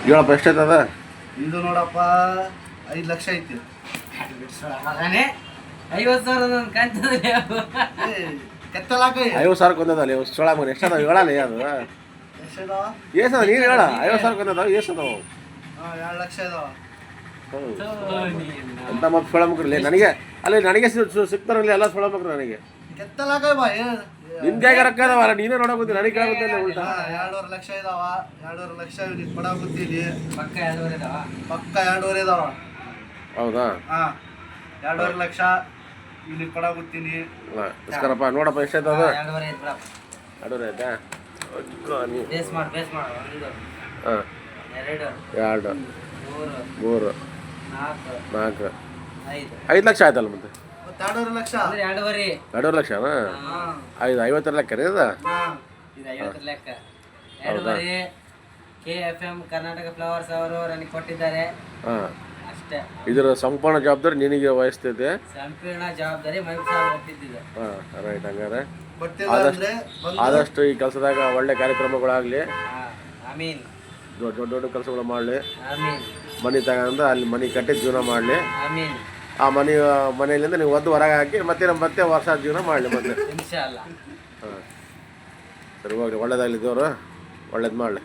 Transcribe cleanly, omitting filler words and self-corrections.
ಹೇಳಪ್ಪ ಎಷ್ಟೈತದ? ಇದು ನೋಡಪ್ಪ 5 ಲಕ್ಷ ಐತಿ. ಮಗನೇ 50,000 ನನ್ನ ಕಾಣ್ತದೆ. ಕೆತ್ತಲಾಕ 50,000 ಕೊಂದದಲ್ಲಿ ಸೊಳ ಮನೆ ಎಷ್ಟದ ಹೇಳಲ್ಲ ಅದು ಎಷ್ಟದಾವ? ಏಸದ ನೀನು ಹೇಳ 50,000 ಕೊಂದದ ಏಸದವು 2 ಲಕ್ಷ ಇದಾವ. ಅಂತ ಮತ್ತೆ ಸೊಳ ಮಕ್ರಲ್ಲಿ ನನಗೆ ಅಲ್ಲಿ ನನಗೆ ಸಿಗ್ತಾರಲ್ಲಿ ಎಲ್ಲ ಸೊಳ ಮಕ್ರು ನನಗೆ ಕೆತ್ತಲಾಕ ಬಾಯ್ ನಿನ್ಗೆ ರೊಕ್ಕ ಅದಾವಲ್ಲ ನೀನೇ ನೋಡಕ್ ಬಂದಿ ನನಗೆ ಕೇಳಬಂದಿಲ್ಲ ಉಲ್ಟಾ. 2.5 ಲಕ್ಷ ಇದಾವ. 2.5 ಲಕ್ಷ ಇವ್ನಿಗೆ ಕೊಡಾಕತ್ತೀನಿ. ಪಕ್ಕ 2.5 ಇದಾವ. ಪಕ್ಕ 2.5 ಇದಾವ. ಹೌದಾ? 2.5 ಲಕ್ಷ ಇವ್ನಿಗೆ ಕೊಡಾಕತ್ತೀನಿ. ಇಸ್ಕರಪ್ಪ ನೋಡಪ್ಪ ಎಷ್ಟೈತದ? 2.5 ಐತೆ ಬಿಡಪ್ಪ. 2.5 ಆಯ್ತಾ? ಬೇಸ್ ಮಾಡು 1 ಹಾಂ 2 3 4 4 5 5 ಲಕ್ಷ ಆಯ್ತಲ್ಲ ಮತ್ತೆ 2.5 ಲಕ್ಷ. ಅಂದ್ರೆ 2.5. 2.5 ಲಕ್ಷನಾ? 50 ಲೆಕ್ಕ ರೀ ಅದು? ಇದು 50 ಲೆಕ್ಕ. 2.5 KFM ಕರ್ನಾಟಕ ಫ್ಲವರ್ಸ್ ಅವರು ನನಗೆ ಕೊಟ್ಟಿದ್ದಾರೆ ಹಾಂ. ಅಷ್ಟೇ. ಇದರ ಸಂಪೂರ್ಣ ಜವಾಬ್ದಾರಿ ನಿನಗೆ ವಹಿಸ್ತೈತೆ. ಸಂಪೂರ್ಣ ಜವಾಬ್ದಾರಿ ಮೈಕ್ ಸಾಹೇಬ್ ಕೊಟ್ಟಿದ್ದಿದೆ. ಹಾಂ ರೈಟ್. ಹಂಗಾರೆ ಬಟ್ಟೆ ಆದಷ್ಟು ಈ ಕೆಲಸದಾಗ ಒಳ್ಳೆ ಕಾರ್ಯಕ್ರಮಗಳಾಗಲಿ, ಆಮೀನ್. ದೊಡ್ಡ ಕೆಲಸಗಳು ಮಾಡಲಿ, ಆಮೀನ್ ಮನೆ ತಗೊಂಡು ಅಲ್ಲಿ ಮನೆ ಕಟ್ಟಿ ಜೀವನ ಮಾಡಲಿ. ಆಮೀನ್. ಆ ಮನೆಯಿಂದ ನೀವು ಒದ್ದು ಹೊರಗೆ ಹಾಕಿ ಮತ್ತೆ ವರ್ಷ ಜೀವನ ಮಾಡಲಿ ಮತ್ತೆ. ಇನ್ಶಾ ಅಲ್ಲಾ. ಹಾಂ ಸರಿ ಹೋಗಲಿ, ಒಳ್ಳೇದಾಗಲಿ ದೇವರು ಒಳ್ಳೇದು ಮಾಡಲಿ.